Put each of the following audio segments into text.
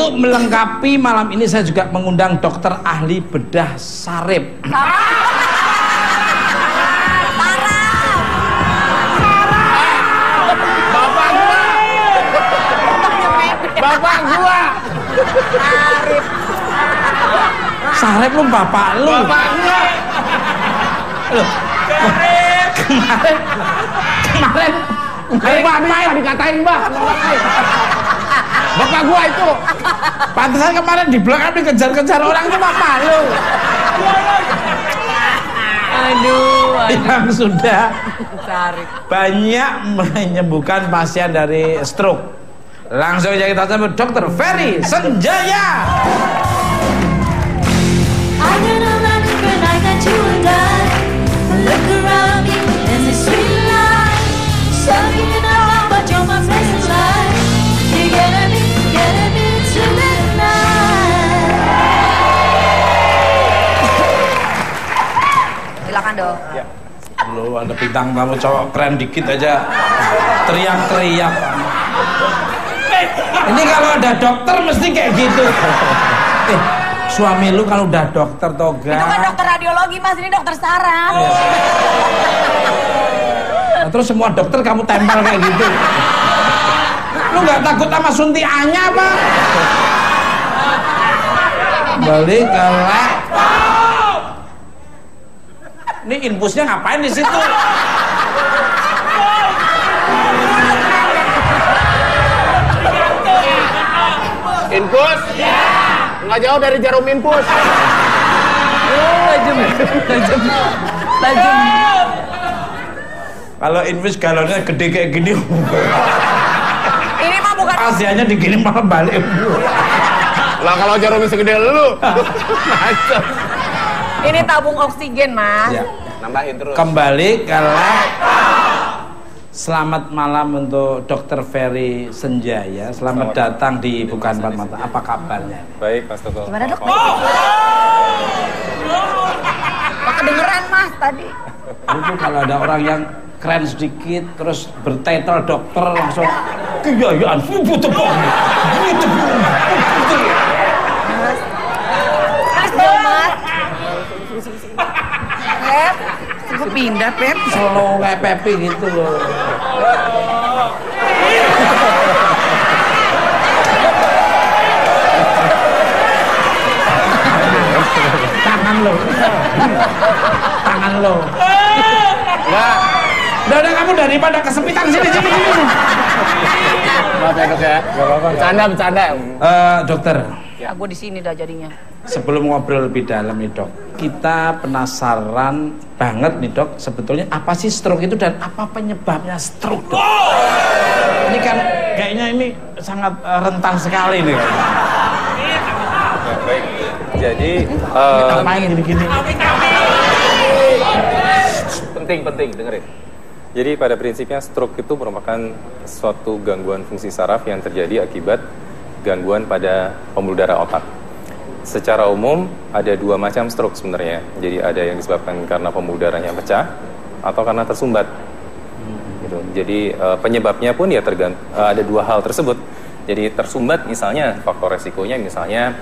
untuk melengkapi malam ini saya juga mengundang dokter ahli bedah saraf. Bapak gua. Sarep lu bapak lu. Bapak gua. Loh, kemarin Mbak dikatain Mbak. Bapak gua itu. pantesan kemarin di blok kami kejar-kejar orang itu bapak lu. Aduh. Yang sudah Sarip. banyak menyembuhkan pasien dari stroke. Langsung aja kita sambut Dr. Ferry Senjaya. Silakan dong. Ya. Lu ada bintang tamu cowok keren dikit aja teriak-teriak. Ini kalau ada dokter mesti kayak gitu. Suami lu kalau udah dokter toga. Itu kan dokter radiologi Mas, ini dokter saraf. Nah, terus semua dokter kamu tempel kayak gitu. Lu nggak takut sama suntiannya apa? Balik ke laptop. Ini infusnya ngapain di situ? Infus? Nggak jauh dari jarum infus. Tajam. Kalau infus galonnya gede kayak gini. Ini mah bukan. Asianya digini malah balik. Lah kalau jarumnya segede lu. Ini tabung oksigen, Mas. Ya. Nambahin terus. Kembali ke laptop. Selamat malam untuk Dr. Ferry Senjaya. Selamat datang di Bukan Empat Mata. Apa kabarnya? Baik, Mas Toto. Gimana, Dok? Kok kedengeran, Mas, tadi? Itu kalau ada orang yang keren sedikit terus bertitel dokter langsung kegayaan tepung. Mas, dong, Mas. Pep, gue pindah, Pep. Solo kayak Pepi gitu loh. Tangan lo. Tangan lo. Enggak. Udah kamu daripada kesempitan sini. Maaf ya Dok ya. Enggak apa-apa. Bercanda. Dokter. Ya, gue di sini dah jadinya. Sebelum ngobrol lebih dalam nih dok, kita penasaran banget nih dok, sebetulnya apa sih stroke itu dan apa penyebabnya stroke dok? Ini kan kayaknya ini sangat rentan sekali nih. Baik. Jadi Main gini-gini. penting dengerin. Jadi pada prinsipnya stroke itu merupakan suatu gangguan fungsi saraf yang terjadi akibat gangguan pada pembuluh darah otak. Secara umum ada dua macam stroke sebenarnya. Jadi ada yang disebabkan karena pembuluh darahnya pecah atau karena tersumbat. Gitu. Jadi penyebabnya pun ya ada dua hal tersebut. Jadi tersumbat misalnya faktor resikonya misalnya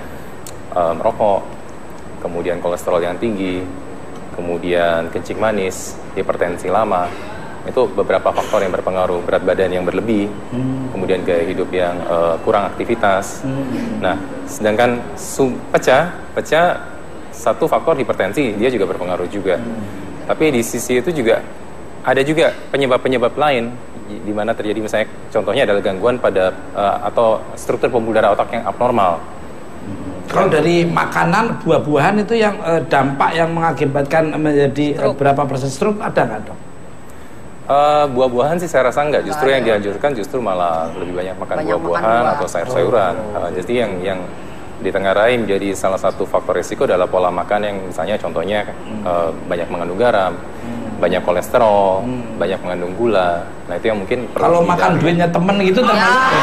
merokok, kemudian kolesterol yang tinggi, kemudian kencing manis, hipertensi lama. Itu beberapa faktor yang berpengaruh, berat badan yang berlebih, kemudian gaya hidup yang kurang aktivitas. Nah, sedangkan pecah satu faktor hipertensi dia juga berpengaruh juga. Tapi di sisi itu juga ada juga penyebab-penyebab lain di mana terjadi misalnya contohnya adalah gangguan pada atau struktur pembuluh darah otak yang abnormal. Kalau dari makanan, buah-buahan itu yang dampak yang mengakibatkan menjadi berapa persen stroke ada nggak dok? Buah-buahan sih saya rasa enggak, justru yang dianjurkan justru malah lebih banyak makan buah-buahan atau sayur-sayuran. Jadi yang ditengarai menjadi salah satu faktor risiko adalah pola makan yang misalnya contohnya banyak mengandung garam, banyak kolesterol, banyak mengandung gula. Nah itu yang mungkin kalau makan duitnya temen gitu termasuk.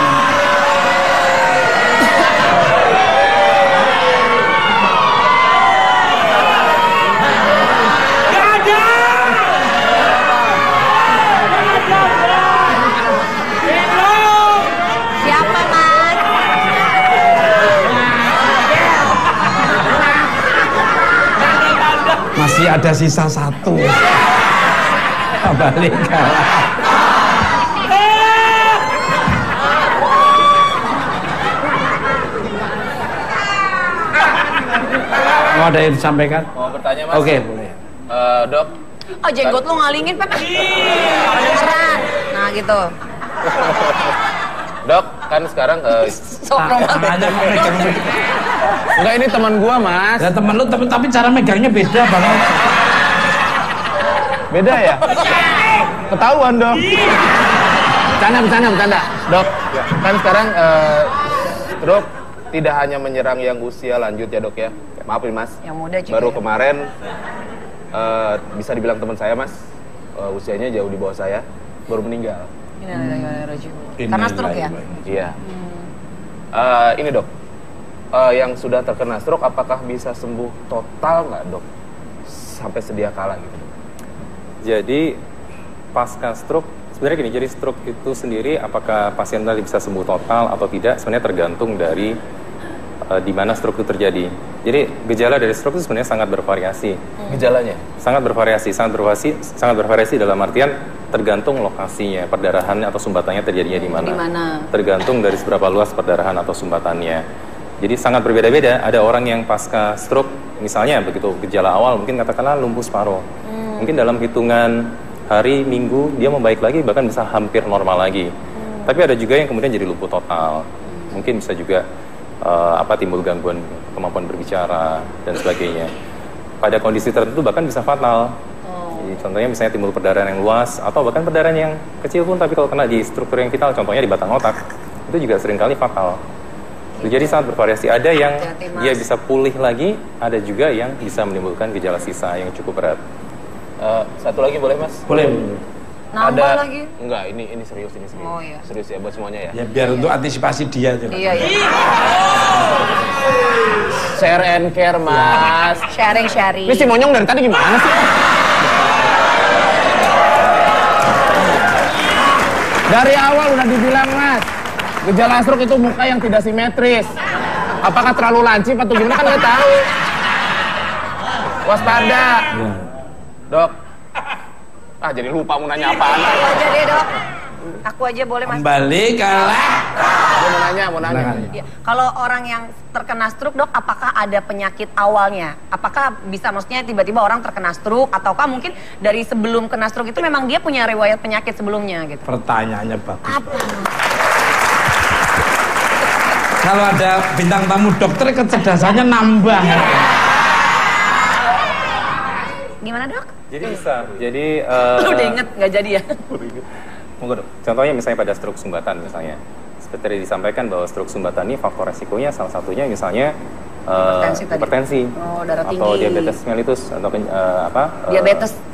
ada sisa 1. Balik kalah. Mau ada yang disampaikan? Mau bertanya mas? Oke, boleh. Dok, Oh jenggot lu ngalingin Pep. Kedengeran. Nah gitu. Dok, kan sekarang Sok romantis. Tangannya kok megang. enggak, ini teman gua mas. Ya temen lu tapi cara megangnya beda banget. Beda ya? Ketahuan dong. Bercanda. Dok, kan sekarang stroke tidak hanya menyerang yang usia lanjut ya dok ya. Maaf nih mas. Yang muda juga. Baru ya. kemarin bisa dibilang teman saya mas, usianya jauh di bawah saya, baru meninggal. Karena stroke ya? Iya. Ini dok, yang sudah terkena stroke apakah bisa sembuh total nggak dok? Sampai sedia kala gitu. Jadi pasca stroke, sebenarnya gini, jadi stroke itu sendiri apakah pasien tadi bisa sembuh total atau tidak sebenarnya tergantung dari di mana stroke itu terjadi. Jadi gejala dari stroke itu sebenarnya sangat bervariasi. Gejalanya? Sangat bervariasi dalam artian tergantung lokasinya, perdarahan atau sumbatannya terjadinya di mana. Di mana? Tergantung dari seberapa luas perdarahan atau sumbatannya. Jadi sangat berbeda-beda. Ada orang yang pasca stroke, misalnya begitu gejala awal mungkin katakanlah lupus paro. Mungkin dalam hitungan hari, minggu dia membaik lagi, bahkan bisa hampir normal lagi. Tapi ada juga yang kemudian jadi lumpuh total. Mungkin bisa juga timbul gangguan kemampuan berbicara dan sebagainya. Pada kondisi tertentu bahkan bisa fatal. Jadi, contohnya misalnya timbul perdarahan yang luas atau bahkan perdarahan yang kecil pun, tapi kalau kena di struktur yang vital, contohnya di batang otak, itu juga seringkali fatal. Jadi sangat bervariasi. Ada yang dia bisa pulih lagi, ada juga yang bisa menimbulkan gejala sisa yang cukup berat. Satu lagi boleh mas? Boleh. Nambah lagi? Enggak, ini serius. Oh, iya. Serius ya buat semuanya ya. Ya biar untuk antisipasi dia juga. Iya. Share and care mas. Sharing. Ini si Monyong dari tadi gimana sih? Dari awal udah dibilang mas, gejala stroke itu muka yang tidak simetris. Apakah terlalu lancip atau gimana kan nggak tahu. Waspada. Ya. Dok. Jadi lupa mau nanya apaan. Aku aja deh dok. Aku aja boleh mas. Kembali kalah. Dia mau nanya. Iya. Kalau orang yang terkena stroke dok, apakah ada penyakit awalnya? Apakah bisa maksudnya tiba-tiba orang terkena stroke ataukah mungkin dari sebelum kena stroke itu memang dia punya riwayat penyakit sebelumnya gitu? Pertanyaannya bagus. Apa? Kalau ada bintang tamu dokter, kecerdasannya nambah. Gimana dok? Jadi bisa. Jadi Lu udah inget nggak jadi ya? monggo dok. Contohnya misalnya pada stroke sumbatan misalnya. Seperti tadi disampaikan bahwa stroke sumbatan ini faktor resikonya salah satunya misalnya hipertensi darah tinggi. atau diabetes mellitus atau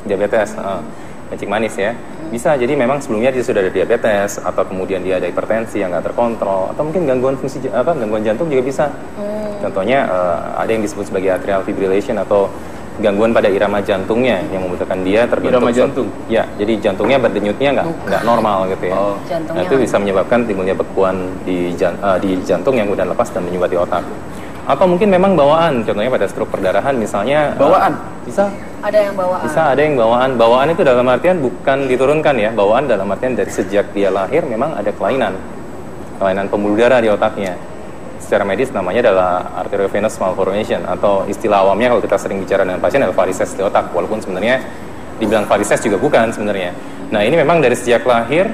diabetes kencing manis ya. Bisa jadi memang sebelumnya dia sudah ada diabetes atau kemudian dia ada hipertensi yang nggak terkontrol atau mungkin gangguan fungsi gangguan jantung juga bisa. Contohnya ada yang disebut sebagai atrial fibrillation atau gangguan pada irama jantungnya yang membutuhkan dia terbentuk irama jantung. Ya, jadi jantungnya berdenyutnya nggak normal gitu ya. Nah, itu bisa menyebabkan timbulnya bekuan di jantung yang kemudian lepas dan menyumbat di otak. Atau mungkin memang bawaan, contohnya pada stroke perdarahan misalnya. Bawaan? Bisa. Ada yang bawaan. Bisa ada yang bawaan. Bawaan itu dalam artian bukan diturunkan ya. Bawaan dalam artian dari sejak dia lahir memang ada kelainan pembuluh darah di otaknya. Secara medis namanya adalah arteriovenous malformation atau istilah awamnya kalau kita sering bicara dengan pasien adalah varises di otak, walaupun sebenarnya dibilang varises juga bukan sebenarnya. Nah ini memang dari sejak lahir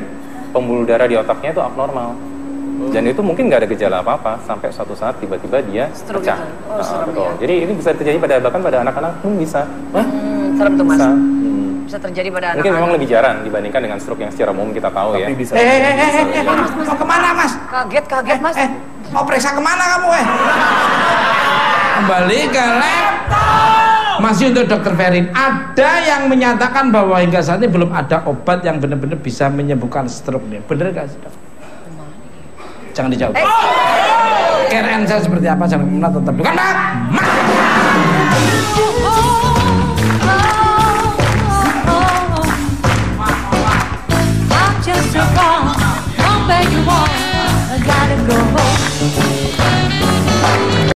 pembuluh darah di otaknya itu abnormal dan itu mungkin nggak ada gejala apa-apa sampai suatu saat tiba-tiba dia pecah. Betul. Jadi ini bisa terjadi bahkan pada anak-anak pun bisa. Serem tuh mas. Bisa terjadi pada anak-anak. Mungkin memang lebih jarang dibandingkan dengan stroke yang secara umum kita tahu. Tapi ya. Bisa. Mau kemana mas? Kaget mas. Mau periksa kemana kamu Kembali ke laptop. Masih untuk Dokter Ferin, ada yang menyatakan bahwa hingga saat ini belum ada obat yang benar-benar bisa menyembuhkan stroke nih. Bener gak sih dok? Jangan dijawab. KRN saya seperti apa? Jangan kemana tetap bukan mak. I'm just a girl, don't beg you want.